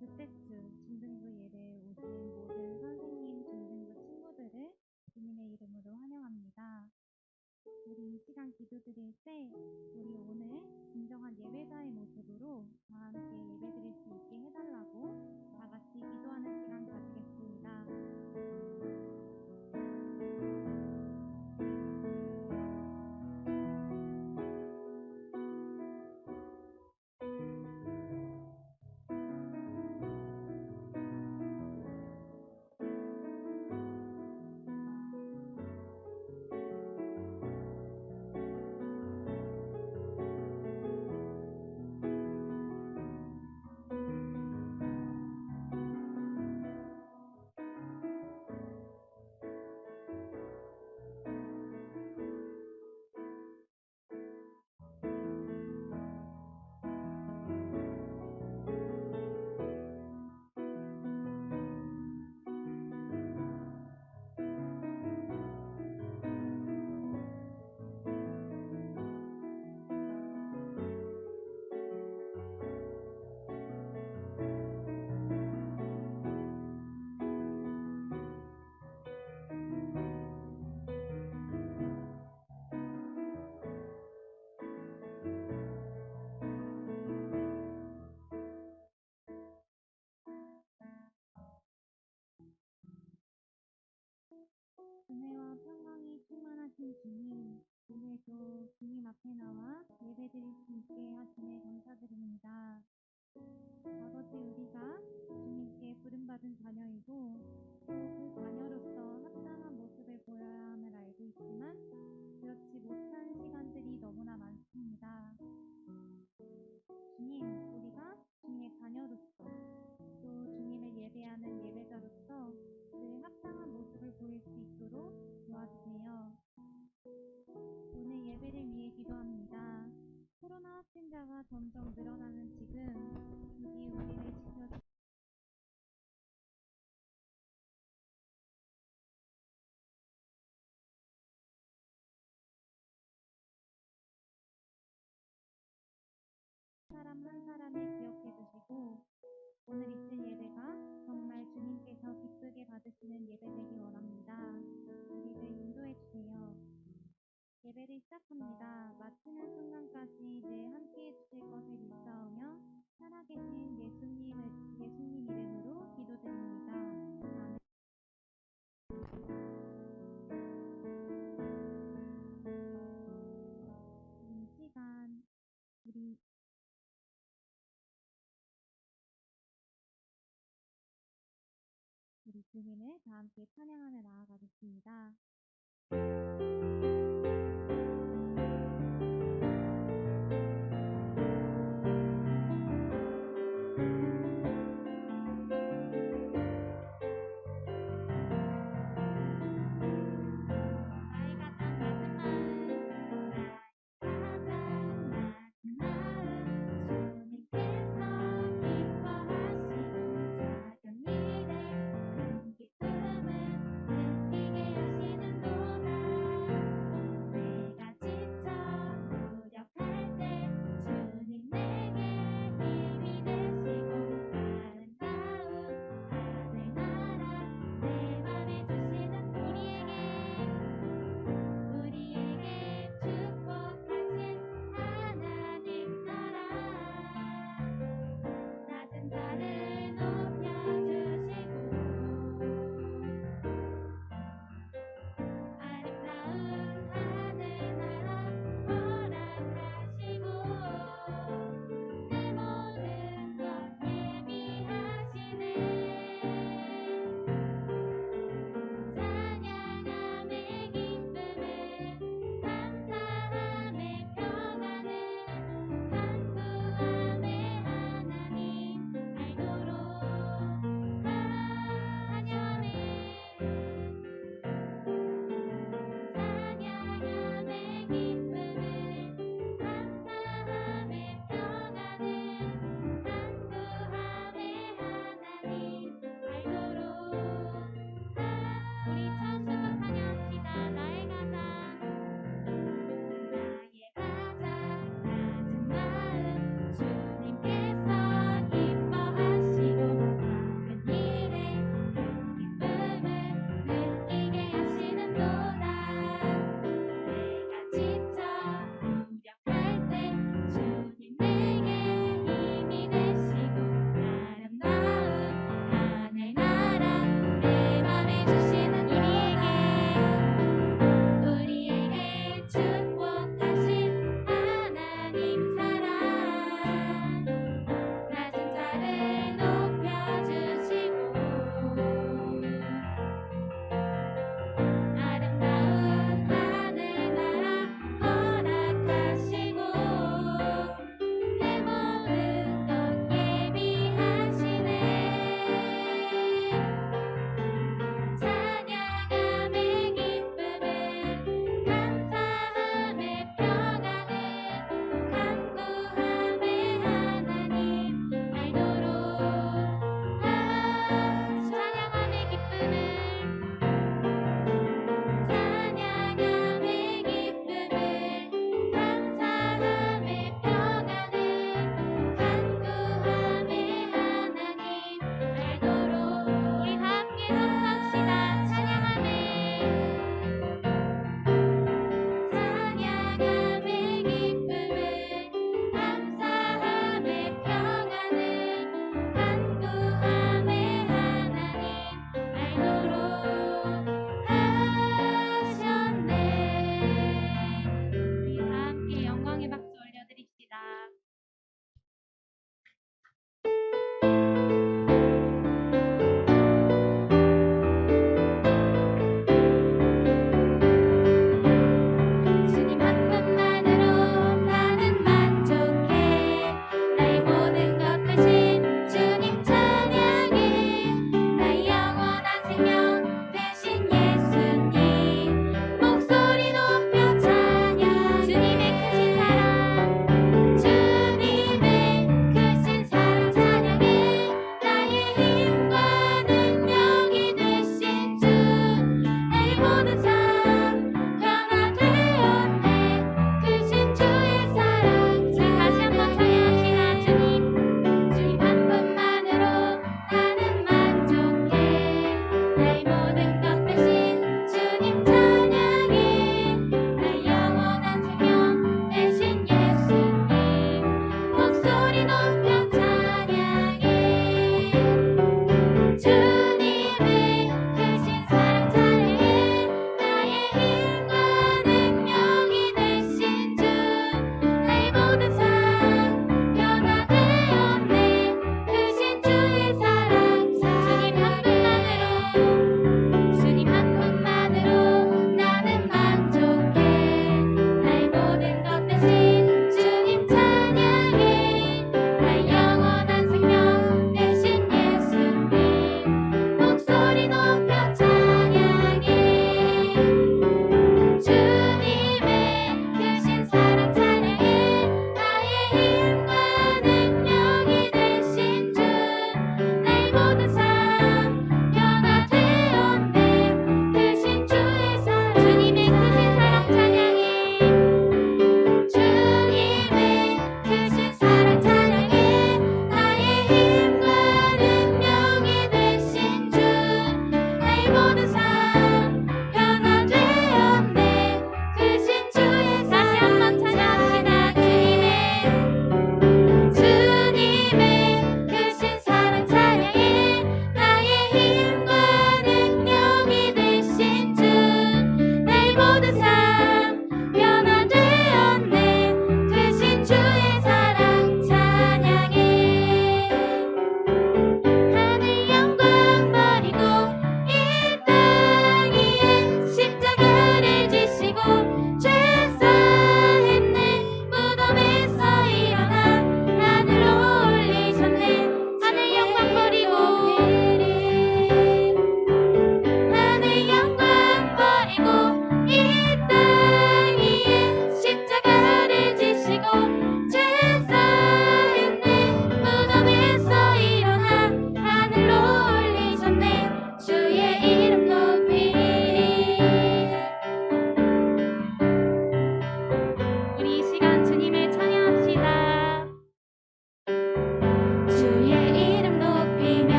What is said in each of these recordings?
부테츠 중등부 예배에 오신 모든 선생님, 중등부 친구들을 주님의 이름으로 환영합니다. 우리 이 시간 기도드릴 때 우리 오늘 진정한 예배자의 모습으로 다 함께 예배드릴 수 있게 해달라고 다 같이 기도하는 시간 가지겠습니다. 은혜와 평강이 충만하신 주님, 오늘도 주님 앞에 나와 예배드릴 수 있게 하심에 감사드립니다. 아버지, 우리가 주님께 부름받은 자녀이고 또 그 자녀로서 합당한 모습을 보여야 함을 알고 있지만 그렇지 못한 시간들이 너무나 많습니다. 주님, 우리가 주님의 자녀로서 또 주님을 예배하는 예배자로서 늘 합당한 모습을 보일 수 있도록 도와주세요. 오늘 예배를 위해 기도합니다. 코로나 확진자가 점점 늘어나는 지금 부디 우리를 지켜주시고 사람 한 사람을 기억해 주시고 오늘 있을 예배가 정말 주님께서 기쁘게 받으시는 예배 되기 원합니다. 우리를 인도해 주세요. 예배를 시작합니다. 마치는 순간까지 늘 함께해 주실 것을 믿사오며 살아계신 예수님 이름으로 기도드립니다. 아멘. 이 시간 우리 주님을 다 함께 찬양하며 나아가겠습니다.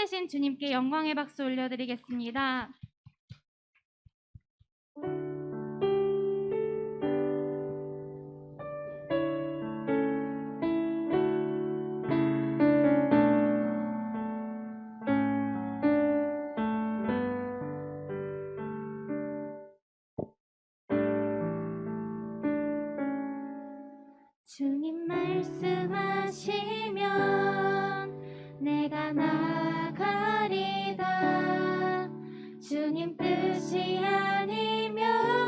살아계신 주님께 영광의 박수 올려드리겠습니다. 주님 말씀하시면 내가 나가리다. 주님 뜻이 아니면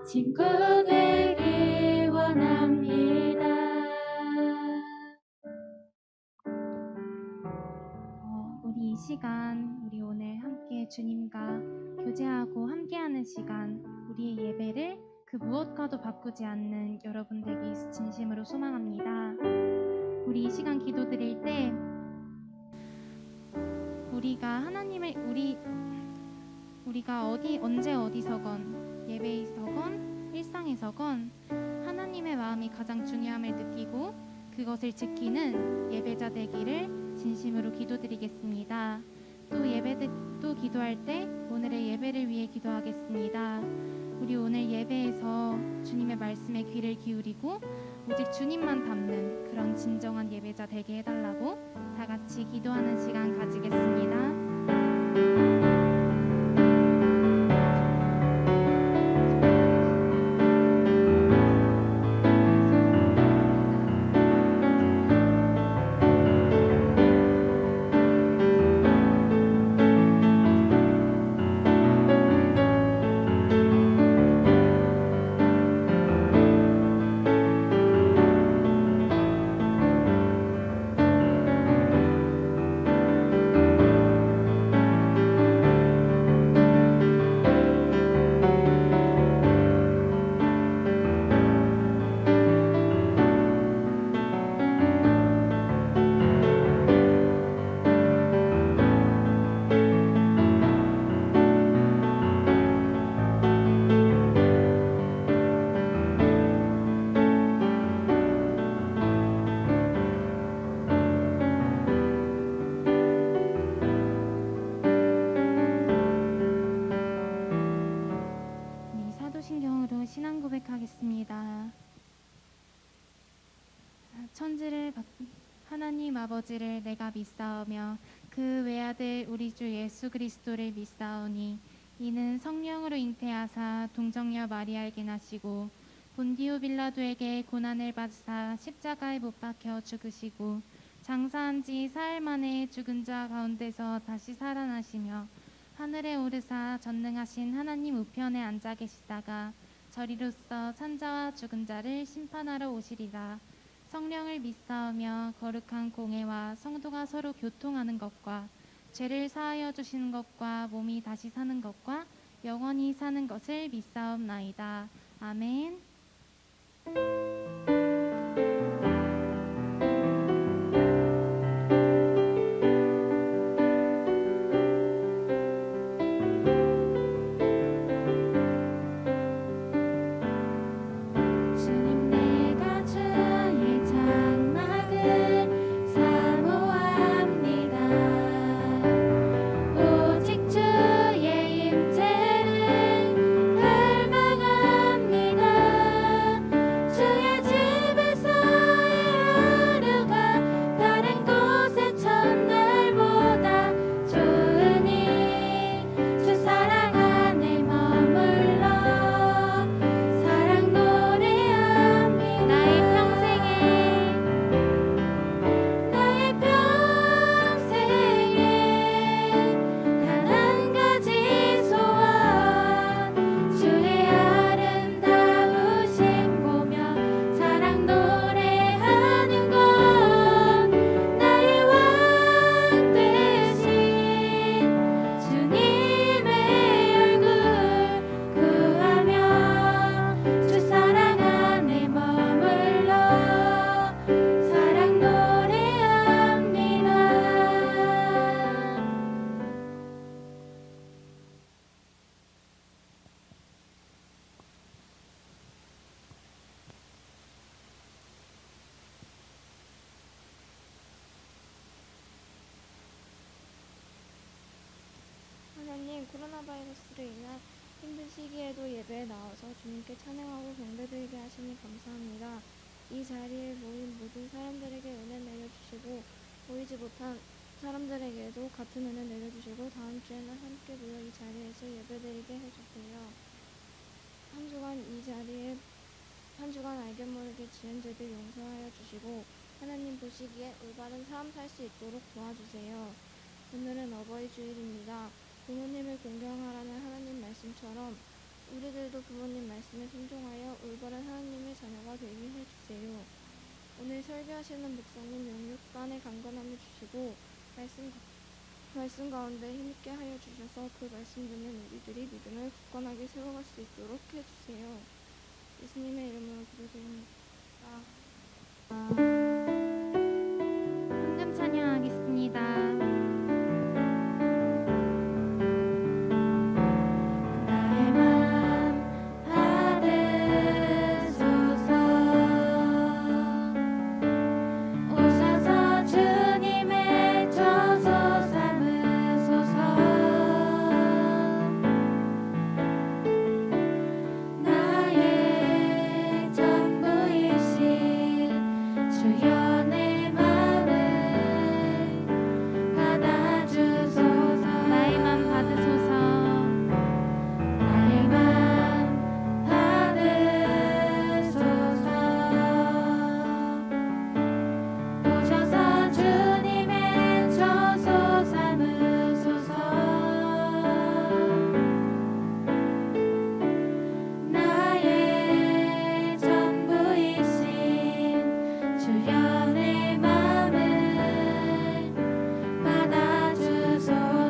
친구 되길 원합니다. 우리 이 시간, 우리 오늘 함께 주님과 교제하고 함께하는 시간, 우리의 예배를 그 무엇과도 바꾸지 않는 여러분 되기 진심으로 소망합니다. 우리 이 시간 기도 드릴 때 우리가 하나님을 우리가 언제 어디서건 예배에서건 일상에서건 하나님의 마음이 가장 중요함을 느끼고 그것을 지키는 예배자 되기를 진심으로 기도드리겠습니다. 또 기도할 때 오늘의 예배를 위해 기도하겠습니다. 우리 오늘 예배에서 주님의 말씀에 귀를 기울이고 오직 주님만 담는 그런 진정한 예배자 되게 해달라고 다 같이 기도하는 시간 가지겠습니다. 사도신경으로 신앙 고백하겠습니다. 하나님 아버지를 내가 믿사오며 그 외아들 우리 주 예수 그리스도를 믿사오니 이는 성령으로 잉태하사 동정녀 마리아에게 나시고 본디오 빌라도에게 고난을 받으사 십자가에 못 박혀 죽으시고 장사한 지 사흘 만에 죽은 자 가운데서 다시 살아나시며 하늘에 오르사 전능하신 하나님 우편에 앉아 계시다가 저리로서 산자와 죽은 자를 심판하러 오시리라. 성령을 믿사오며 거룩한 공회와 성도가 서로 교통하는 것과 죄를 사하여 주시는 것과 몸이 다시 사는 것과 영원히 사는 것을 믿사옵나이다. 아멘. 하나님, 코로나 바이러스로 인한 힘든 시기에도 예배에 나와서 주님께 찬양하고 경배드리게 하시니 감사합니다. 이 자리에 모인 모든 사람들에게 은혜 내려주시고 보이지 못한 사람들에게도 같은 은혜 내려주시고 다음 주에는 함께 모여 이 자리에서 예배드리게 해주세요. 한 주간 알게 모르게 지은 죄들 용서하여 주시고 하나님 보시기에 올바른 삶 살 수 있도록 도와주세요. 오늘은 어버이 주일입니다. 부모님을 공경하라는 하나님 말씀처럼 우리들도 부모님 말씀에 순종하여 올바른 하나님의 자녀가 되게 해주세요. 오늘 설교하시는 목사님 영육간의 강건함을 주시고 말씀 가운데 힘있게 하여 주셔서 그 말씀 듣는 우리들이 믿음을 굳건하게 세워갈 수 있도록 해주세요. 예수님의 이름으로 기도드립니다. 헌금 찬양하겠습니다. 나의 맘 받으소서. 오셔서 주님의 저소 삼으소서. 나의 전부이신 주여 내 맘을 받아주소서. 나의 맘 받으소서. 나의 맘 받으소서. 오셔서 주님의 저소 삼으소서. 나의 전부이신 주여 내 맘을 받아주소서.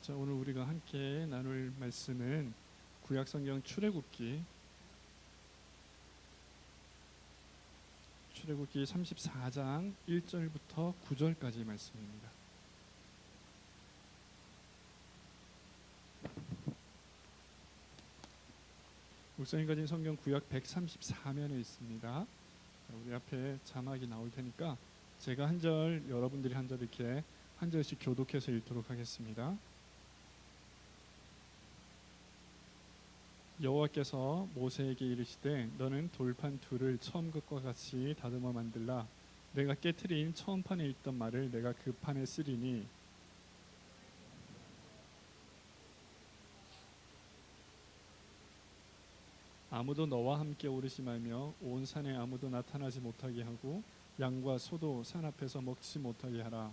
자, 오늘 우리가 함께 나눌 말씀은 구약성경 출애굽기 34장 1절부터 9절까지 말씀입니다. 목사님 가진 성경 구약 134면에 있습니다. 우리 앞에 자막이 나올 테니까 제가 한 절, 여러분들이 한 절 이렇게 한 절씩 교독해서 읽도록 하겠습니다. 여호와께서 모세에게 이르시되 너는 돌판 둘을 처음 것과 같이 다듬어 만들라. 내가 깨트린 처음 판에 있던 말을 내가 그 판에 쓰리니 아무도 너와 함께 오르지 말며 온 산에 아무도 나타나지 못하게 하고 양과 소도 산 앞에서 먹지 못하게 하라.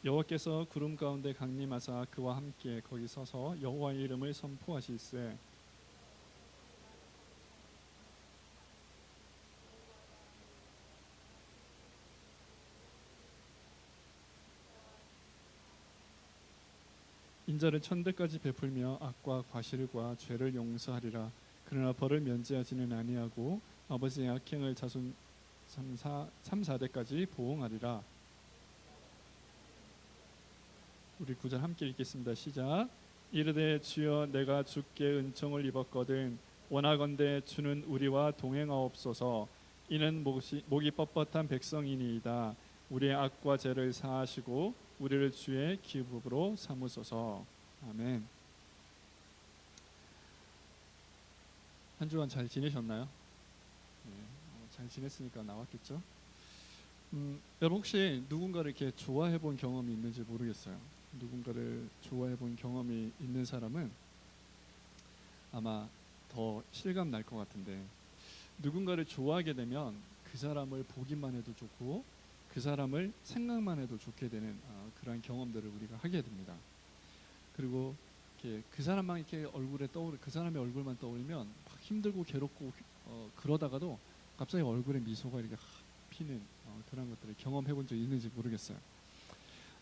여호와께서 구름 가운데 강림하사 그와 함께 거기 서서 여호와의 이름을 선포하실세. 인자를 천대까지 베풀며 악과 과실과 죄를 용서하리라. 그러나 벌을 면제하지는 아니하고 아버지의 악행을 자손 3, 4대까지 보응하리라. 우리 9절 함께 읽겠습니다. 시작. 이르되 주여 내가 주께 은총을 입었거든 원하건대 주는 우리와 동행하옵소서. 이는 목이 뻣뻣한 백성이니이다. 우리의 악과 죄를 사하시고 우리를 주의 기업으로 삼으소서. 아멘. 한 주간 잘 지내셨나요? 네, 잘 지냈으니까 나왔겠죠. 여러분 혹시 누군가를 이렇게 좋아해 본 경험이 있는지 모르겠어요. 누군가를 좋아해 본 경험이 있는 사람은 아마 더 실감 날 것 같은데, 누군가를 좋아하게 되면 그 사람을 보기만 해도 좋고 그 사람을 생각만 해도 좋게 되는 그러한 경험들을 우리가 하게 됩니다. 그리고 이렇게 그 사람만 이렇게 그 사람의 얼굴만 떠오르면 막 힘들고 괴롭고 그러다가도 갑자기 얼굴에 미소가 이렇게 피는 그런 것들을 경험해 본 적 있는지 모르겠어요.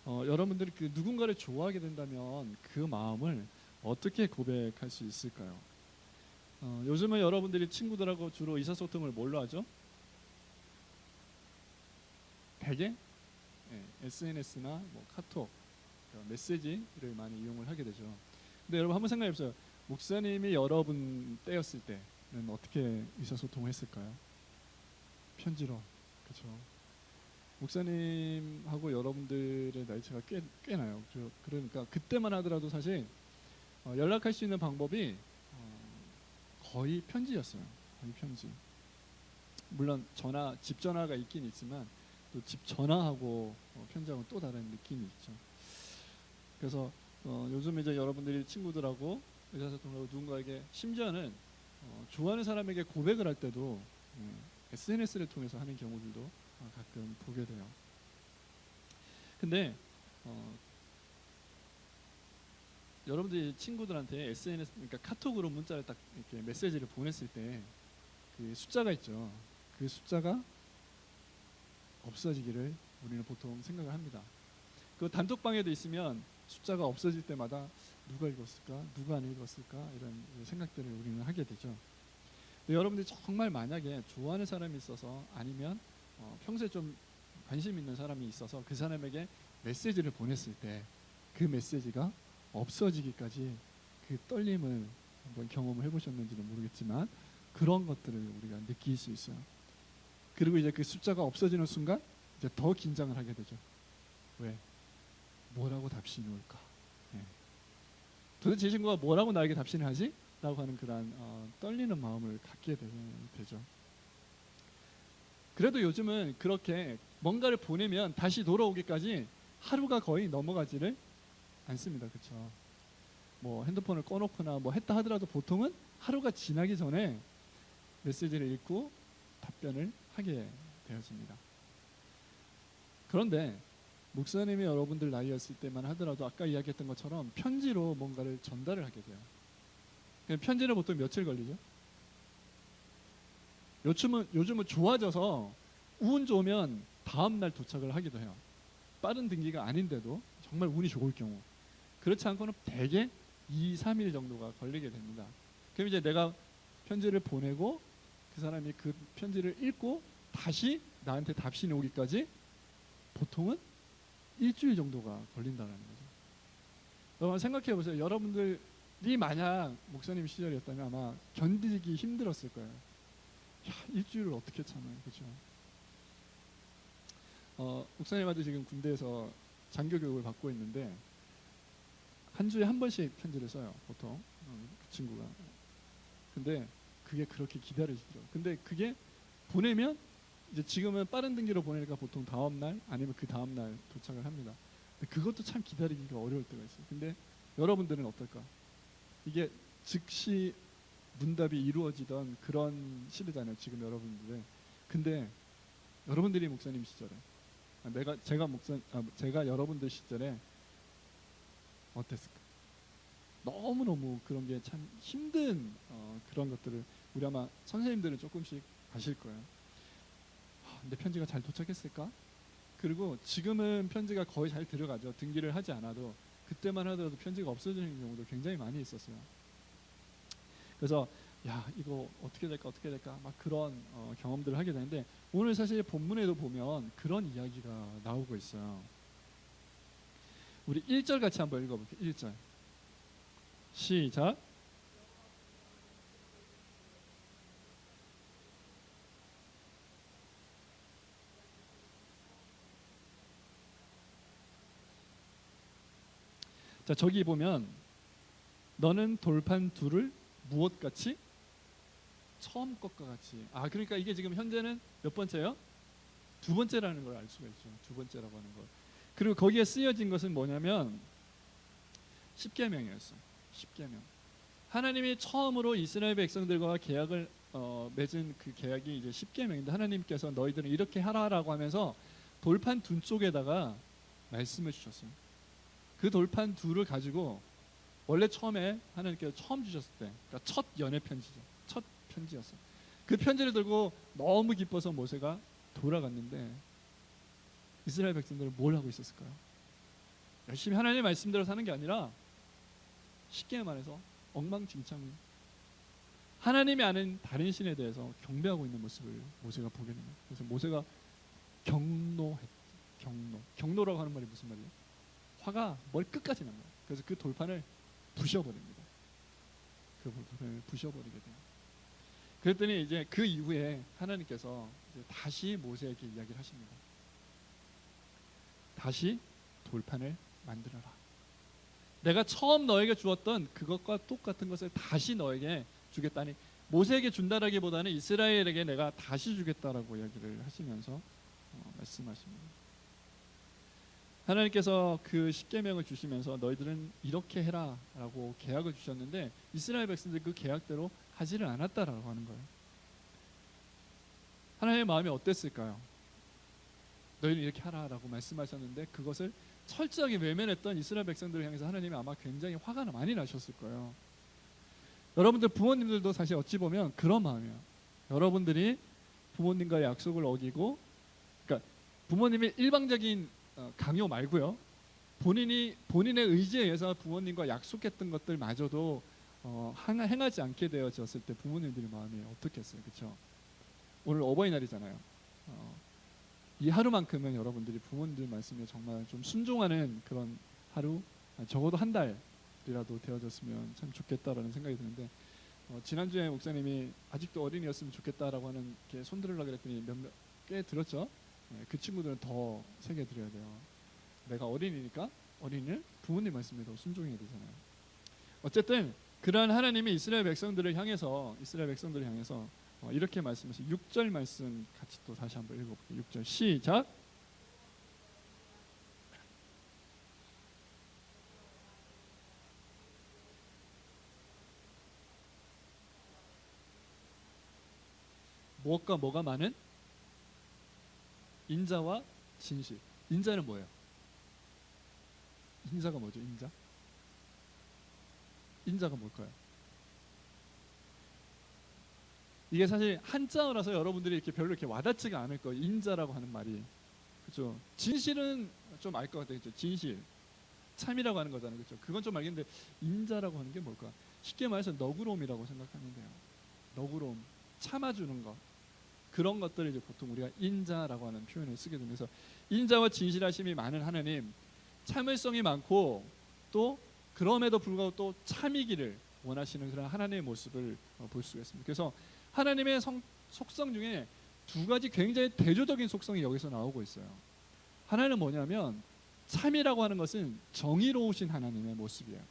여러분들이 그 누군가를 좋아하게 된다면 그 마음을 어떻게 고백할 수 있을까요? 요즘은 여러분들이 친구들하고 주로 의사소통을 뭘로 하죠? 베개? 네, SNS나 뭐 카톡, 메시지를 많이 이용을 하게 되죠. 근데 여러분 한번 생각해 보세요. 목사님이 여러분 때였을 때는 어떻게 의사소통을 했을까요? 편지로. 그렇죠. 목사님하고 여러분들의 나이차가 꽤 나요. 그러니까 그때만 하더라도 사실 연락할 수 있는 방법이 거의 편지였어요. 거의 편지. 물론 전화, 집 전화가 있긴 있지만 또 집 전화하고 편지하고는 또 다른 느낌이 있죠. 그래서 요즘 이제 여러분들이 친구들하고 의사소통하고 누군가에게 심지어는 좋아하는 사람에게 고백을 할 때도 SNS를 통해서 하는 경우들도 가끔 보게 돼요. 근데 여러분들이 친구들한테 SNS, 그러니까 카톡으로 문자를 딱 이렇게 메시지를 보냈을 때 그 숫자가 있죠. 그 숫자가 없어지기를 우리는 보통 생각을 합니다. 그 단톡방에도 있으면 숫자가 없어질 때마다 누가 읽었을까, 누가 안 읽었을까 이런 생각들을 우리는 하게 되죠. 근데 여러분들이 정말 만약에 좋아하는 사람이 있어서 아니면 평소에 좀 관심 있는 사람이 있어서 그 사람에게 메시지를 보냈을 때 그 메시지가 없어지기까지 그 떨림을 한번 경험을 해보셨는지는 모르겠지만 그런 것들을 우리가 느낄 수 있어요. 그리고 이제 그 숫자가 없어지는 순간 이제 더 긴장을 하게 되죠. 왜? 뭐라고 답신이 올까? 도대체 이 친구가 뭐라고 나에게 답신을 하지? 라고 하는 그런 떨리는 마음을 갖게 되죠. 그래도 요즘은 그렇게 뭔가를 보내면 다시 돌아오기까지 하루가 거의 넘어가지를 않습니다. 그렇죠? 뭐 핸드폰을 꺼놓거나 뭐 했다 하더라도 보통은 하루가 지나기 전에 메시지를 읽고 답변을 하게 되었습니다. 그런데 목사님이 여러분들 나이였을 때만 하더라도 아까 이야기했던 것처럼 편지로 뭔가를 전달을 하게 돼요. 편지는 보통 며칠 걸리죠? 요즘은 좋아져서 운 좋으면 다음 날 도착을 하기도 해요. 빠른 등기가 아닌데도 정말 운이 좋을 경우. 그렇지 않고는 대개 2, 3일 정도가 걸리게 됩니다. 그럼 이제 내가 편지를 보내고 그 사람이 그 편지를 읽고 다시 나한테 답신이 오기까지 보통은 일주일 정도가 걸린다는 거죠. 여러분 생각해 보세요. 여러분들이 만약 목사님 시절이었다면 아마 견디기 힘들었을 거예요. 야, 일주일을 어떻게 참아요, 그렇죠? 목사님한테 지금 군대에서 장교 교육을 받고 있는데 한 주에 한 번씩 편지를 써요, 보통 그 친구가. 근데 그게 그렇게 기다려지더라고요. 근데 그게 보내면 이제 지금은 빠른 등기로 보내니까 보통 다음 날 아니면 그 다음 날 도착을 합니다. 근데 그것도 참 기다리기가 어려울 때가 있어요. 근데 여러분들은 어떨까? 이게 즉시 문답이 이루어지던 그런 시대잖아요, 지금 여러분들은. 근데 여러분들이 목사님 시절에 제가 여러분들 시절에 어땠을까? 너무너무 그런 게 참 힘든 그런 것들을 우리 아마 선생님들은 조금씩 아실 거예요. 내 편지가 잘 도착했을까? 그리고 지금은 편지가 거의 잘 들어가죠. 등기를 하지 않아도 그때만 하더라도 편지가 없어지는 경우도 굉장히 많이 있었어요. 그래서 야, 이거 어떻게 될까 막 그런 경험들을 하게 되는데 오늘 사실 본문에도 보면 그런 이야기가 나오고 있어요. 우리 1절 같이 한번 읽어볼게요. 1절 시작. 자, 저기 보면 너는 돌판 둘을 무엇같이? 처음 것과 같이. 그러니까 이게 지금 현재는 몇 번째요? 두 번째라는 걸 알 수가 있죠. 두 번째라고 하는 걸. 그리고 거기에 쓰여진 것은 뭐냐면 십계명이었어요. 십계명. 하나님이 처음으로 이스라엘 백성들과 계약을 맺은 그 계약이 이제 십계명인데 하나님께서 너희들은 이렇게 하라라고 하면서 돌판 둘 쪽에다가 말씀을 주셨어요. 그 돌판 둘을 가지고 원래 처음에 하나님께서 처음 주셨을 때, 그러니까 첫 연애 편지죠. 첫 편지였어요. 그 편지를 들고 너무 기뻐서 모세가 돌아갔는데 이스라엘 백성들은 뭘 하고 있었을까요? 열심히 하나님의 말씀대로 사는 게 아니라 쉽게 말해서 엉망진창 하나님이 아는 다른 신에 대해서 경배하고 있는 모습을 모세가 보게 됩니다. 그래서 모세가 경노라고 하는 말이 무슨 말이에요? 화가 머리 끝까지 납니다. 그래서 그 돌판을 부셔버립니다. 그 돌판을 부셔버리게 돼요. 그랬더니 이제 그 이후에 하나님께서 이제 다시 모세에게 이야기를 하십니다. 다시 돌판을 만들어라. 내가 처음 너에게 주었던 그것과 똑같은 것을 다시 너에게 주겠다니 모세에게 준다라기보다는 이스라엘에게 내가 다시 주겠다라고 이야기를 하시면서 말씀하십니다. 하나님께서 그 십계명을 주시면서 너희들은 이렇게 해라라고 계약을 주셨는데 이스라엘 백성들이 그 계약대로 하지를 않았다라고 하는 거예요. 하나님의 마음이 어땠을까요? 너희는 이렇게 하라라고 말씀하셨는데 그것을 철저하게 외면했던 이스라엘 백성들을 향해서 하나님이 아마 굉장히 화가 많이 나셨을 거예요. 여러분들 부모님들도 사실 어찌 보면 그런 마음이에요. 여러분들이 부모님과의 약속을 어기고, 그러니까 부모님의 일방적인 강요 말고요, 본인의 의지에 의해서 부모님과 약속했던 것들마저도 행하지 않게 되어졌을 때 부모님들의 마음이 어떻겠어요, 그렇죠? 오늘 어버이날이잖아요. 이 하루만큼은 여러분들이 부모님들 말씀에 정말 좀 순종하는 그런 하루, 적어도 한 달이라도 되어졌으면 참 좋겠다라는 생각이 드는데, 지난주에 목사님이 아직도 어린이였으면 좋겠다라고 하는 게 손들으려고 그랬더니 꽤 들었죠. 그 친구들은 더 세게 드려야 돼요. 내가 어린이니까 어린이를 부모님 말씀에 더 순종해야 되잖아요. 어쨌든 그러한 하나님이 이스라엘 백성들을 향해서 이렇게 말씀하시죠. 6절 말씀 같이 또 다시 한번 읽어볼게요. 6절 시작. 무엇과 뭐가 많은? 인자와 진실. 인자는 뭐예요? 인자가 뭐죠? 인자가 뭘까요? 이게 사실 한자어라서 여러분들이 이렇게 별로 이렇게 와닿지가 않을 거예요. 인자라고 하는 말이, 그렇죠? 진실은 좀 알 것 같아요, 그렇죠? 진실, 참이라고 하는 거잖아요, 그렇죠? 그건 좀 알겠는데 인자라고 하는 게 뭘까? 쉽게 말해서 너그러움이라고 생각하면 돼요. 너그러움, 참아주는 것, 그런 것들을 이제 보통 우리가 인자라고 하는 표현을 쓰게 되면서, 인자와 진실하심이 많은 하나님, 참을성이 많고 또 그럼에도 불구하고 또 참이기를 원하시는 그런 하나님의 모습을 볼 수가 있습니다. 그래서 하나님의 속성 중에 두 가지 굉장히 대조적인 속성이 여기서 나오고 있어요. 하나는 뭐냐면 참이라고 하는 것은 정의로우신 하나님의 모습이에요.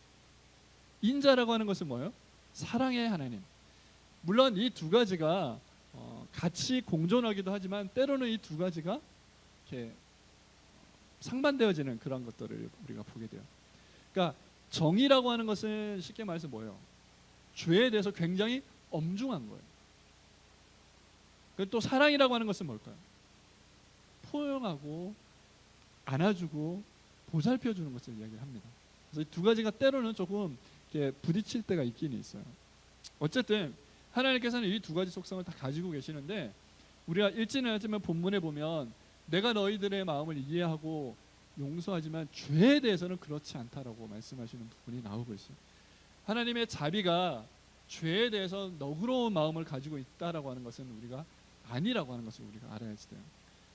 인자라고 하는 것은 뭐예요? 사랑의 하나님. 물론 이 두 가지가 같이 공존하기도 하지만 때로는 이 두 가지가 이렇게 상반되어지는 그런 것들을 우리가 보게 돼요. 그러니까 정의라고 하는 것은 쉽게 말해서 뭐예요? 죄에 대해서 굉장히 엄중한 거예요. 또 사랑이라고 하는 것은 뭘까요? 포용하고 안아주고 보살펴주는 것을 이야기를 합니다. 그래서 이 두 가지가 때로는 조금 이렇게 부딪힐 때가 있긴 있어요. 어쨌든 하나님께서는 이 두 가지 속성을 다 가지고 계시는데, 우리가 읽지는 않지만 본문에 보면 내가 너희들의 마음을 이해하고 용서하지만 죄에 대해서는 그렇지 않다라고 말씀하시는 부분이 나오고 있어요. 하나님의 자비가 죄에 대해서 너그러운 마음을 가지고 있다라고 하는 것은 우리가 아니라고 하는 것을 우리가 알아야지 돼요.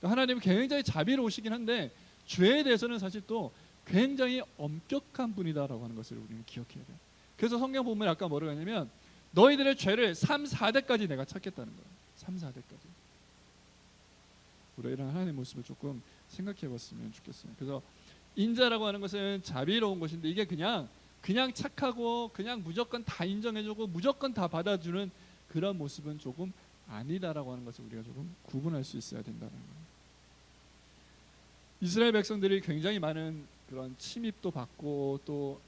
그러니까 하나님은 굉장히 자비로우시긴 한데 죄에 대해서는 사실 또 굉장히 엄격한 분이다라고 하는 것을 우리는 기억해야 돼요. 그래서 성경 보면 아까 뭐라고 하냐면 너희들의 죄를 3, 4대까지 내가 찾겠다는 거예요. 3, 4대까지. 우리가 이런 하나님의 모습을 조금 생각해 봤으면 좋겠어요. 그래서 인자라고 하는 것은 자비로운 것인데, 이게 그냥 착하고 그냥 무조건 다 인정해주고 무조건 다 받아주는 그런 모습은 조금 아니다라고 하는 것을 우리가 조금 구분할 수 있어야 된다는 거예요. 이스라엘 백성들이 굉장히 많은 그런 침입도 받고 또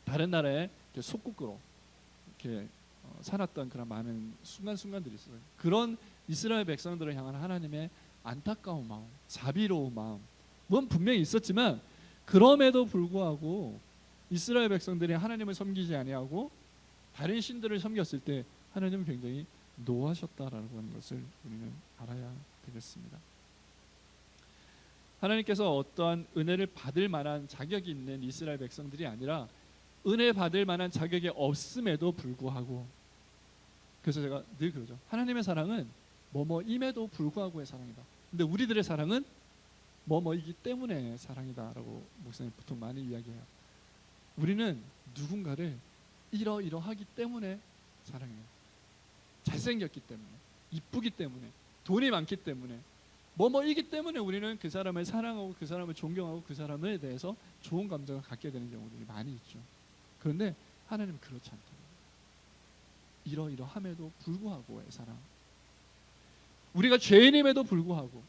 다른 나라의 속국으로 이렇게 살았던 그런 많은 순간들이 있어요. 그런 이스라엘 백성들을 향한 하나님의 안타까운 마음, 자비로운 마음은 분명히 있었지만, 그럼에도 불구하고 이스라엘 백성들이 하나님을 섬기지 아니하고 다른 신들을 섬겼을 때 하나님은 굉장히 노하셨다라고 하는 것을 우리는 알아야 되겠습니다. 하나님께서 어떠한 은혜를 받을 만한 자격이 있는 이스라엘 백성들이 아니라 은혜 받을 만한 자격이 없음에도 불구하고, 그래서 제가 늘 그러죠. 하나님의 사랑은 뭐뭐임에도 불구하고의 사랑이다. 근데 우리들의 사랑은 뭐뭐이기 때문에 사랑이다라고 목사님 보통 많이 이야기해요. 우리는 누군가를 이러이러하기 때문에 사랑해요. 잘생겼기 때문에, 이쁘기 때문에, 돈이 많기 때문에, 뭐뭐이기 때문에 우리는 그 사람을 사랑하고 그 사람을 존경하고 그 사람에 대해서 좋은 감정을 갖게 되는 경우들이 많이 있죠. 그런데 하나님은 그렇지 않다. 이러이러함에도 불구하고의 사랑. 우리가 죄인임에도 불구하고,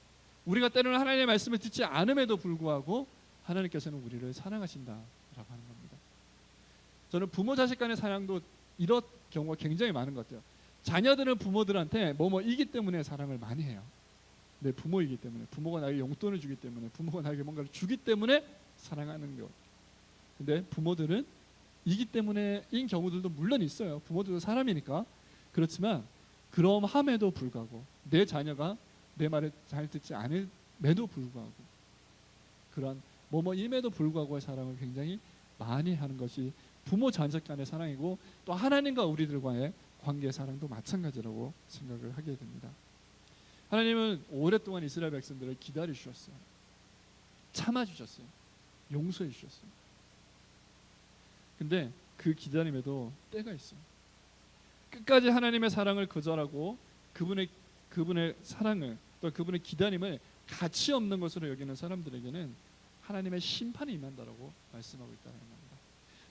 우리가 때로는 하나님의 말씀을 듣지 않음에도 불구하고 하나님께서는 우리를 사랑하신다라고 하는 겁니다. 저는 부모 자식 간의 사랑도 이런 경우가 굉장히 많은 것 같아요. 자녀들은 부모들한테 뭐뭐이기 때문에 사랑을 많이 해요. 내 부모이기 때문에, 부모가 나에게 용돈을 주기 때문에, 부모가 나에게 뭔가를 주기 때문에 사랑하는 것. 근데 부모들은 이기 때문에인 경우들도 물론 있어요. 부모들도 사람이니까. 그렇지만 그럼함에도 불구하고 내 자녀가 내 말을 잘 듣지 않음에도 불구하고 그런 뭐뭐임에도 불구하고의 사랑을 굉장히 많이 하는 것이 부모 자녀 간의 사랑이고, 또 하나님과 우리들과의 관계의 사랑도 마찬가지라고 생각을 하게 됩니다. 하나님은 오랫동안 이스라엘 백성들을 기다리셨어요. 참아주셨어요. 용서해 주셨어요. 근데 그 기다림에도 때가 있어요. 끝까지 하나님의 사랑을 거절하고 그분의 사랑을, 또 그분의 기다림을 가치 없는 것으로 여기는 사람들에게는 하나님의 심판이 임한다라고 말씀하고 있다는 겁니다.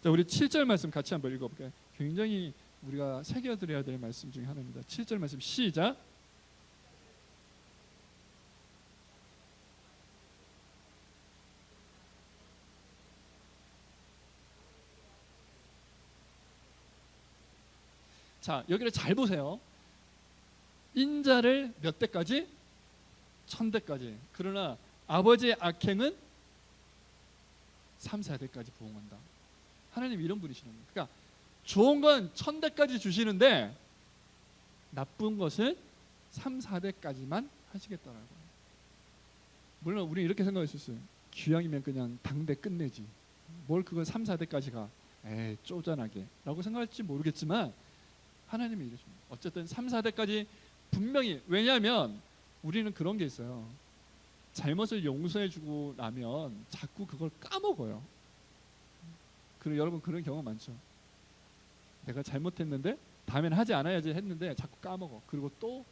자, 우리 7절 말씀 같이 한번 읽어볼까요? 굉장히 우리가 새겨드려야 될 말씀 중에 하나입니다. 7절 말씀 시작. 자, 여기를 잘 보세요. 인자를 몇 대까지? 1000대까지. 그러나 아버지의 악행은 3, 4대까지 보응한다. 하나님 이런 분이시는 거예요. 그러니까 좋은 건 1000대까지 주시는데 나쁜 것은 3, 4대까지만 하시겠다라고. 물론 우리 이렇게 생각할 수 있어요. 귀향이면 그냥 당대 끝내지. 뭘 그걸 3, 4대까지 가. 에이, 쪼잔하게 라고 생각할지 모르겠지만 하나님이 이러십니다. 어쨌든 3, 4대까지 분명히, 왜냐하면 우리는 그런 게 있어요. 잘못을 용서해주고 나면 자꾸 그걸 까먹어요. 그리고 여러분 그런 경우 많죠. 내가 잘못했는데 다음에는 하지 않아야지 했는데 자꾸 까먹어. 그리고 또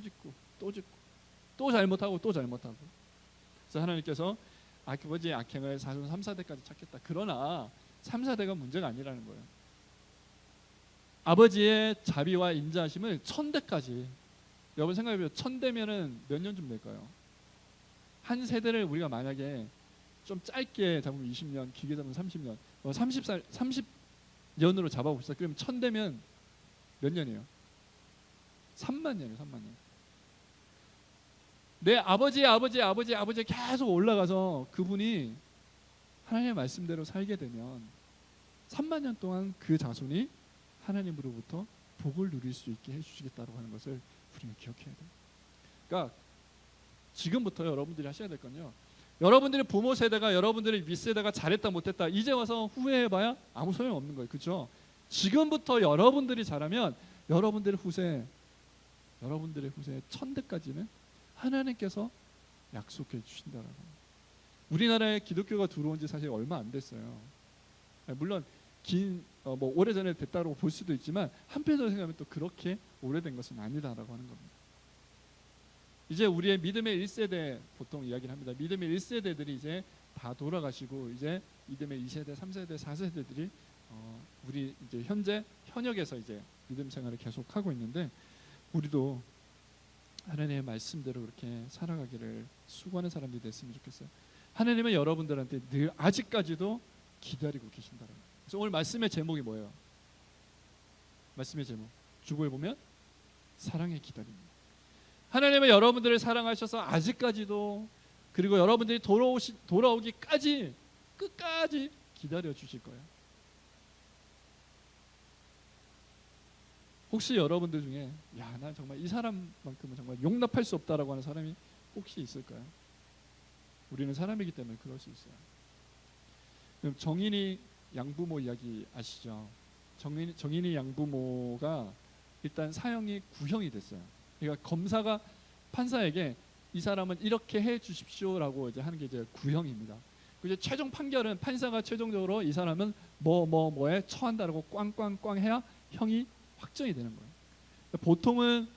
짓고 또 짓고 또 잘못하고 또 잘못하고. 그래서 하나님께서 아버지의 악행을 3, 4대까지 찾겠다. 그러나 3, 4대가 문제가 아니라는 거예요. 아버지의 자비와 인자하심을 1000대까지. 여러분 생각해보세요. 1000대면은 몇 년쯤 될까요? 한 세대를 우리가 만약에 좀 짧게 잡으면 20년, 길게 잡으면 30년, 30년으로 잡아봅시다. 그러면 1000대면 몇 년이에요? 3만 년이에요. 3만 년. 내 아버지 계속 올라가서 그분이 하나님의 말씀대로 살게 되면 3만 년 동안 그 자손이 하나님으로부터 복을 누릴 수 있게 해주시겠다고 하는 것을 우리는 기억해야 돼요. 그러니까 지금부터 여러분들이 하셔야 될 건요. 여러분들의 부모 세대가, 여러분들의 윗세대가 잘했다 못했다 이제 와서 후회해봐야 아무 소용없는 거예요. 그렇죠? 지금부터 여러분들이 잘하면 여러분들의 후세 1000대까지는 하나님께서 약속해 주신다라고. 우리나라에 기독교가 들어온 지 사실 얼마 안 됐어요. 물론 뭐 오래전에 됐다고 볼 수도 있지만 한편으로 생각하면 또 그렇게 오래된 것은 아니다라고 하는 겁니다. 이제 우리의 믿음의 1세대 보통 이야기를 합니다. 믿음의 1세대들이 이제 다 돌아가시고 이제 믿음의 2세대, 3세대, 4세대들이 우리 이제 현역에서 이제 믿음 생활을 계속하고 있는데, 우리도 하나님의 말씀대로 그렇게 살아가기를 수고하는 사람들이 됐으면 좋겠어요. 하나님은 여러분들한테 늘 아직까지도 기다리고 계신다는 거예요. 그래서 오늘 말씀의 제목이 뭐예요? 말씀의 제목 주보에 보면 사랑의 기다림입니다. 하나님은 여러분들을 사랑하셔서 아직까지도, 그리고 여러분들이 돌아오기까지 끝까지 기다려 주실 거예요. 혹시 여러분들 중에 난 정말 이 사람만큼은 정말 용납할 수 없다라고 하는 사람이 혹시 있을까요? 우리는 사람이기 때문에 그럴 수 있어요. 그럼 정인이 양부모 이야기 아시죠? 정인이 양부모가 일단 사형이 구형이 됐어요. 그러니까 검사가 판사에게 이 사람은 이렇게 해 주십시오라고 이제 하는 게 이제 구형입니다. 이제 최종 판결은 판사가 최종적으로 이 사람은 뭐에 처한다라고 꽝꽝꽝 해야 형이 확정이 되는 거예요. 보통은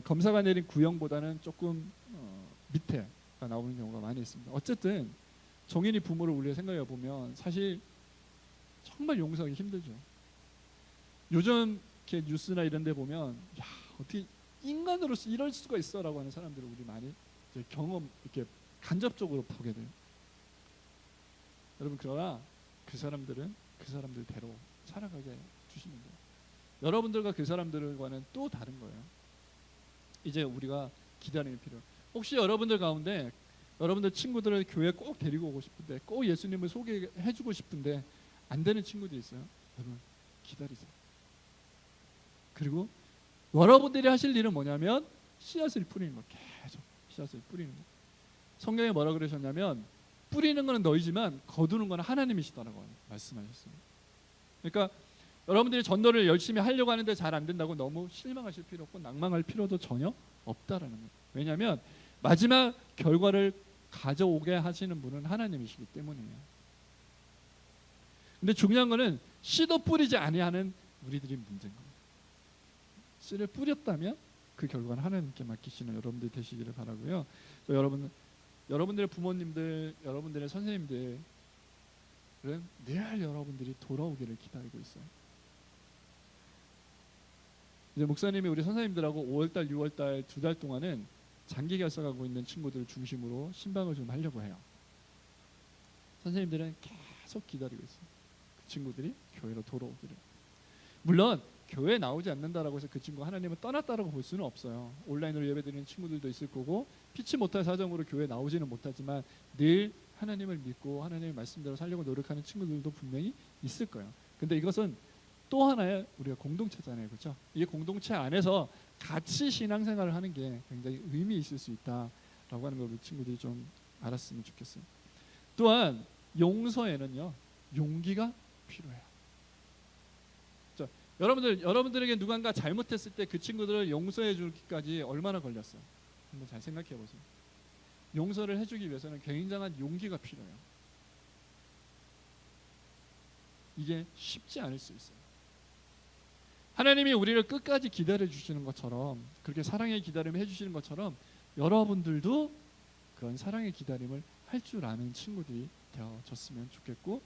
검사가 내린 구형보다는 조금 밑에가 나오는 경우가 많이 있습니다. 어쨌든 정인이 부모를 우리가 생각해 보면 사실 정말 용서하기 힘들죠. 요즘 이렇게 뉴스나 이런 데 보면 야, 어떻게 인간으로서 이럴 수가 있어라고 하는 사람들을 우리 많이 이제 경험 이렇게 간접적으로 보게 돼요. 여러분, 그러나 그 사람들은 그 사람들대로 살아가게 주시는 거예요. 여러분들과 그 사람들과는 또 다른 거예요. 이제 우리가 기다림이 필요해요. 혹시 여러분들 가운데 여러분들 친구들을 교회 꼭 데리고 오고 싶은데, 꼭 예수님을 소개해주고 싶은데 안 되는 친구들이 있어요. 여러분, 기다리세요. 그리고 여러분들이 하실 일은 뭐냐면 씨앗을 뿌리는 거. 계속 씨앗을 뿌리는 거. 성경에 뭐라 그러셨냐면 뿌리는 거는 너희지만 거두는 거는 하나님이시다라고 말씀하셨어요. 그러니까 여러분들이 전도를 열심히 하려고 하는데 잘 안 된다고 너무 실망하실 필요 없고 낭망할 필요도 전혀 없다라는 거예요. 왜냐하면 마지막 결과를 가져오게 하시는 분은 하나님이시기 때문이에요. 근데 중요한 거는 씨도 뿌리지 아니하는 우리들이 문제인 거예요. 씨를 뿌렸다면 그 결과는 하나님께 맡기시는 여러분들 되시기를 바라고요. 여러분들의 부모님들, 여러분들의 선생님들은 늘 여러분들이 돌아오기를 기다리고 있어요. 이제 목사님이 우리 선생님들하고 5월달, 6월달 2달 동안은 장기 결석하고 있는 친구들 중심으로 신방을 좀 하려고 해요. 선생님들은 계속 기다리고 있어요. 그 친구들이 교회로 돌아오기를. 물론 교회에 나오지 않는다라고 해서 그 친구가 하나님을 떠났다라고 볼 수는 없어요. 온라인으로 예배드리는 친구들도 있을 거고 피치 못할 사정으로 교회에 나오지는 못하지만 늘 하나님을 믿고 하나님의 말씀대로 살려고 노력하는 친구들도 분명히 있을 거예요. 근데 이것은 또 하나의 우리가 공동체잖아요. 그렇죠? 이 공동체 안에서 같이 신앙생활을 하는 게 굉장히 의미 있을 수 있다라고 하는 걸 우리 친구들이 좀 알았으면 좋겠어요. 또한 용서에는요, 용기가 필요해요. 여러분들에게 누군가 잘못했을 때 그 친구들을 용서해 주기까지 얼마나 걸렸어요? 한번 잘 생각해 보세요. 용서를 해주기 위해서는 굉장한 용기가 필요해요. 이게 쉽지 않을 수 있어요. 하나님이 우리를 끝까지 기다려 주시는 것처럼, 그렇게 사랑의 기다림을 해주시는 것처럼 여러분들도 그런 사랑의 기다림을 할 줄 아는 친구들이 되어졌으면 좋겠고,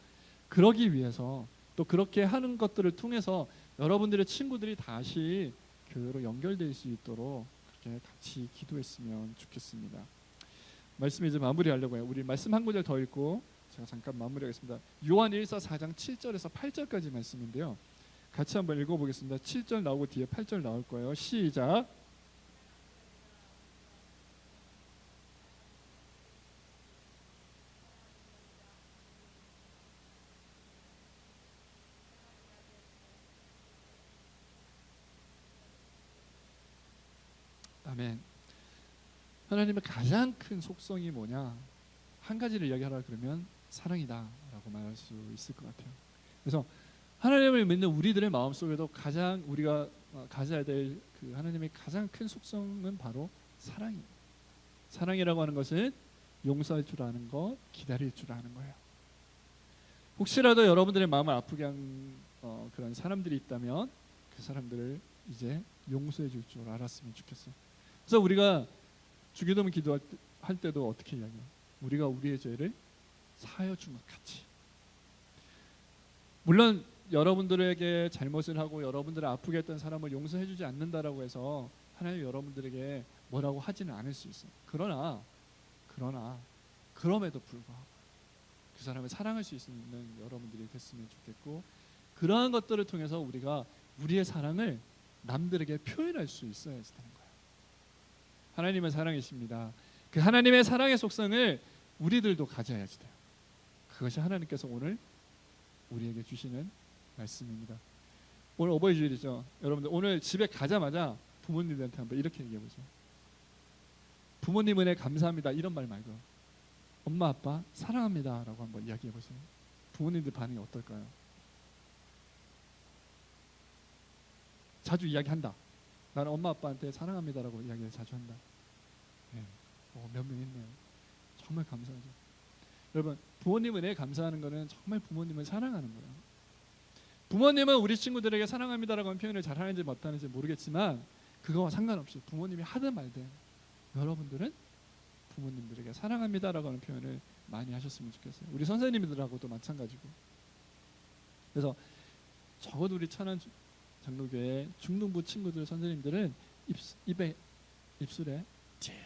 그러기 위해서 또 그렇게 하는 것들을 통해서 여러분들의 친구들이 다시 교회로 연결될 수 있도록 그렇게 같이 기도했으면 좋겠습니다. 말씀 이제 마무리하려고 해요. 우리 말씀 한 구절 더 읽고 제가 잠깐 마무리하겠습니다. 요한 1서 4장 7절에서 8절까지 말씀인데요. 같이 한번 읽어보겠습니다. 7절 나오고 뒤에 8절 나올 거예요. 시작. 아멘. 하나님의 가장 큰 속성이 뭐냐? 한 가지를 이야기하라 그러면 사랑이다라고 말할 수 있을 것 같아요. 그래서 하나님을 믿는 우리들의 마음속에도 가장 우리가 가져야 될 그 하나님의 가장 큰 속성은 바로 사랑이에요. 사랑이라고 하는 것은 용서할 줄 아는 것, 기다릴 줄 아는 거예요. 혹시라도 여러분들의 마음을 아프게 한 그런 사람들이 있다면 그 사람들을 이제 용서해 줄 줄 알았으면 좋겠어요. 그래서 우리가 주기도문 기도할 때도 어떻게 이야기해요? 우리가 우리의 죄를 사하여 준 것 같이. 물론 여러분들에게 잘못을 하고 여러분들을 아프게 했던 사람을 용서해 주지 않는다라고 해서 하나님 여러분들에게 뭐라고 하지는 않을 수 있어요. 그러나 그럼에도 불구하고 그 사람을 사랑할 수 있는 여러분들이 됐으면 좋겠고, 그러한 것들을 통해서 우리가 우리의 사랑을 남들에게 표현할 수 있어야 되는 거예요. 하나님은 사랑이십니다. 그 하나님의 사랑의 속성을 우리들도 가져야지 돼요. 그것이 하나님께서 오늘 우리에게 주시는 말씀입니다. 오늘 어버이 주일이죠. 여러분들 오늘 집에 가자마자 부모님들한테 한번 이렇게 얘기해 보세요. 부모님 은혜 감사합니다. 이런 말 말고 엄마 아빠 사랑합니다 라고 한번 이야기해 보세요. 부모님들 반응이 어떨까요? 자주 이야기한다. 나는 엄마 아빠한테 사랑합니다라고 이야기를 자주 한다. 네. 몇 명 있네요. 정말 감사하죠. 여러분, 부모님 은혜에 감사하는 것은 정말 부모님을 사랑하는 거예요. 부모님은 우리 친구들에게 사랑합니다라고 하는 표현을 잘 하는지 못하는지 모르겠지만 그거와 상관없이 부모님이 하든 말든 여러분들은 부모님들에게 사랑합니다라고 하는 표현을 많이 하셨으면 좋겠어요. 우리 선생님들하고도 마찬가지고. 그래서 적어도 우리 장로교회 중등부 친구들 선생님들은 입술에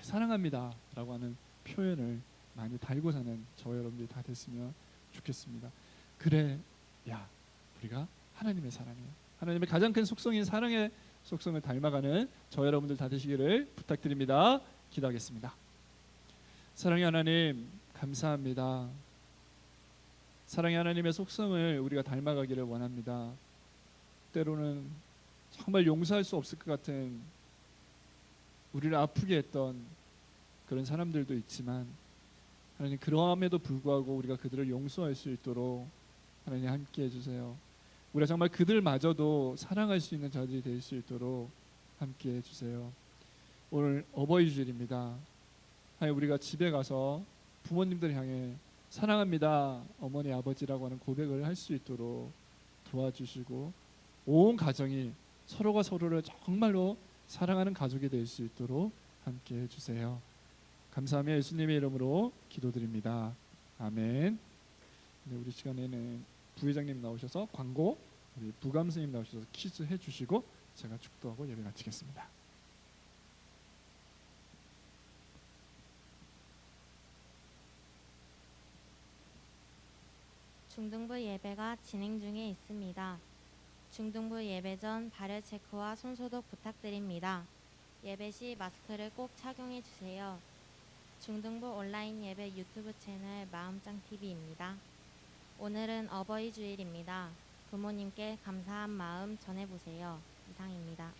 사랑합니다라고 하는 표현을 많이 달고 사는 저와 여러분들이 다 됐으면 좋겠습니다. 그래, 야, 우리가 하나님의 사랑이에요. 하나님의 가장 큰 속성인 사랑의 속성을 닮아가는 저와 여러분들 다 되시기를 부탁드립니다. 기도하겠습니다. 사랑의 하나님, 감사합니다. 사랑의 하나님의 속성을 우리가 닮아가기를 원합니다. 때로는 정말 용서할 수 없을 것 같은 우리를 아프게 했던 그런 사람들도 있지만 하나님, 그러함에도 불구하고 우리가 그들을 용서할 수 있도록 하나님 함께 해주세요. 우리가 정말 그들마저도 사랑할 수 있는 자들이 될 수 있도록 함께 해주세요. 오늘 어버이 주일입니다. 하나님, 우리가 집에 가서 부모님들 향해 사랑합니다 어머니 아버지라고 하는 고백을 할 수 있도록 도와주시고 온 가정이 서로가 서로를 정말로 사랑하는 가족이 될 수 있도록 함께 해주세요. 감사하며 예수님의 이름으로 기도드립니다. 아멘. 네, 우리 시간에는 부회장님 나오셔서 광고, 우리 부감 선생님 나오셔서 퀴즈 해주시고 제가 축도하고 예배 마치겠습니다. 중등부 예배가 진행 중에 있습니다. 중등부 예배 전 발열 체크와 손소독 부탁드립니다. 예배 시 마스크를 꼭 착용해 주세요. 중등부 온라인 예배 유튜브 채널 마음짱TV입니다. 오늘은 어버이 주일입니다. 부모님께 감사한 마음 전해보세요. 이상입니다.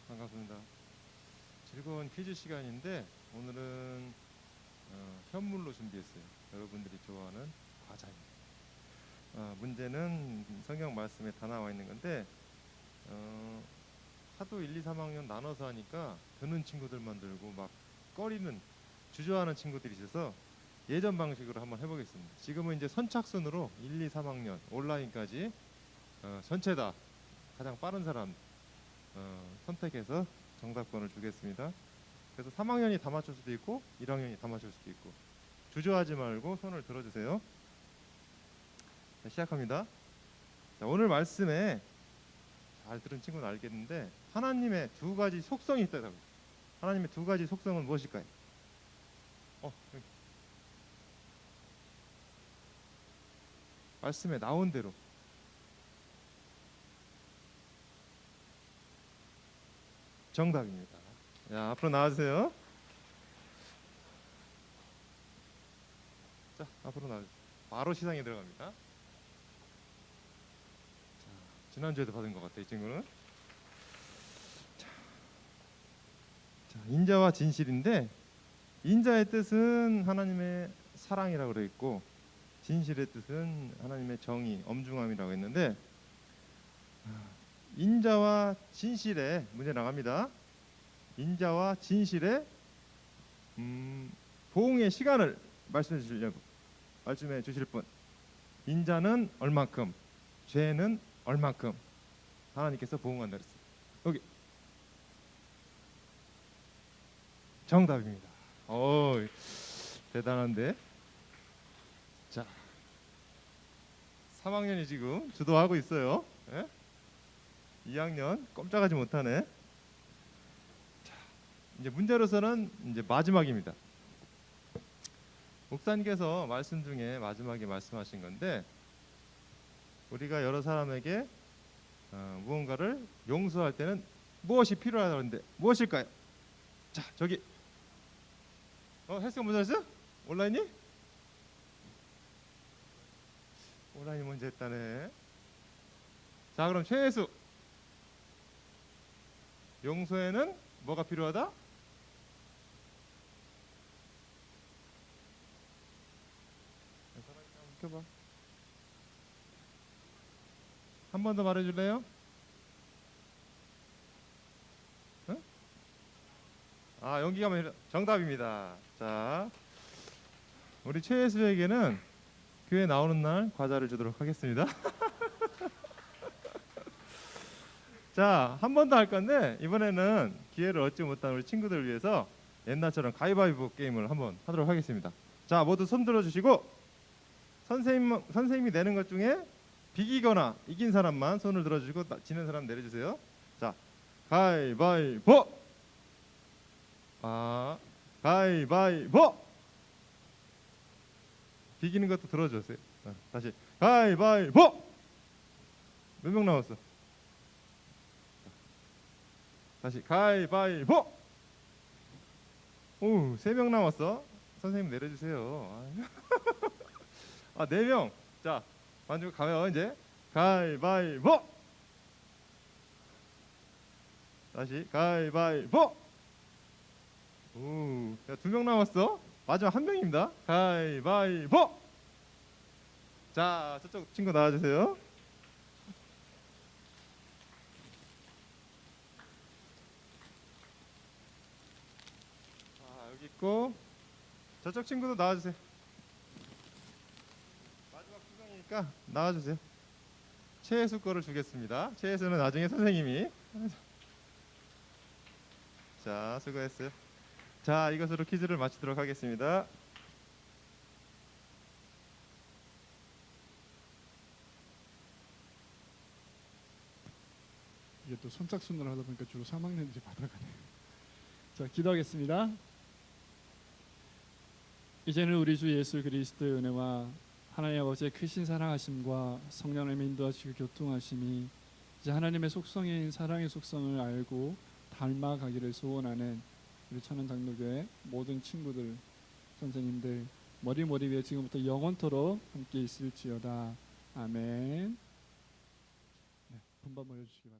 반갑습니다. 즐거운 퀴즈 시간인데 오늘은 현물로 준비했어요. 여러분들이 좋아하는 과자입니다. 문제는 성경 말씀에 다 나와 있는 건데 하도 1, 2, 3학년 나눠서 하니까 드는 친구들만 들고 막 꺼리는 주저하는 친구들이 있어서 예전 방식으로 한번 해보겠습니다. 지금은 이제 선착순으로 1, 2, 3학년 온라인까지 전체 다 가장 빠른 사람 선택해서 정답권을 주겠습니다. 그래서 3학년이 다 맞출 수도 있고 1학년이 다 맞출 수도 있고 주저하지 말고 손을 들어주세요. 자, 시작합니다. 자, 오늘 말씀에 잘 들은 친구는 알겠는데 하나님의 두 가지 속성이 있다고. 하나님의 두 가지 속성은 무엇일까요? 여기. 말씀에 나온 대로 정답입니다. 자, 앞으로 나와주세요. 자, 앞으로 나와주세요. 바로 시상에 들어갑니다. 자, 지난주에도 받은 것 같아, 이 친구는. 자, 인자와 진실인데 인자의 뜻은 하나님의 사랑이라고 그래 있고 진실의 뜻은 하나님의 정의, 엄중함이라고 했는데 인자와 진실의 문제 나갑니다. 인자와 진실의 보응의 시간을 말씀해 주실 분. 인자는 얼만큼, 죄는 얼만큼 하나님께서 보응한다 그랬어요. 여기 정답입니다. 대단한데. 자, 3학년이 지금 주도하고 있어요. 예? 2학년 꼼짝하지 못하네. 자, 이제 문제로서는 이제 마지막입니다. 목사님께서 말씀 중에 마지막에 말씀하신 건데 우리가 여러 사람에게 무언가를 용서할 때는 무엇이 필요하다는데 무엇일까요? 자, 저기 헬스가 먼저 했어? 온라인이? 온라인이 먼저 했다네. 자, 그럼 최혜수, 용서에는 뭐가 필요하다? 한 번 더 말해줄래요? 응? 연기가 정답입니다. 자, 우리 최혜수에게는 교회 나오는 날 과자를 주도록 하겠습니다. 자, 한 번 더 할 건데 이번에는 기회를 얻지 못한 우리 친구들을 위해서 옛날처럼 가위바위보 게임을 한번 하도록 하겠습니다. 자, 모두 손 들어주시고 선생님이 내는 것 중에 비기거나 이긴 사람만 손을 들어주시고 지는 사람 내려주세요. 자, 가위바위보. 아, 가위바위보. 비기는 것도 들어주세요. 다시 가위바위보. 몇 명 남았어? 다시 가위바위보. 오, 3명 남았어. 선생님 내려주세요. 아, 4명. 자, 만지고 가면 이제 가위바위보. 다시 가위바위보. 오, 야, 2명 남았어. 마지막 1명입니다. 가위바위보. 자, 저쪽 친구 나와주세요. 자, 여기 있고 저쪽 친구도 나와주세요. 마지막 2명이니까 나와주세요. 최혜수 거를 주겠습니다. 최혜수는 나중에 선생님이. 자, 수고했어요. 자, 이것으로 퀴즈를 마치도록 하겠습니다. 이게 또 선착순으로 하다 보니까 주로 3학년들이 받아가네요. 자, 기도하겠습니다. 이제는 우리 주 예수 그리스도의 은혜와 하나님 아버지의 크신 사랑하심과 성령님의 인도하시고 교통하심이 이제 하나님의 속성인 사랑의 속성을 알고 닮아가기를 소원하는 우리 천안장로교회 모든 친구들, 선생님들 머리 위에 지금부터 영원토록 함께 있을지어다. 아멘. 네, 분반 모여주시기 바랍니다.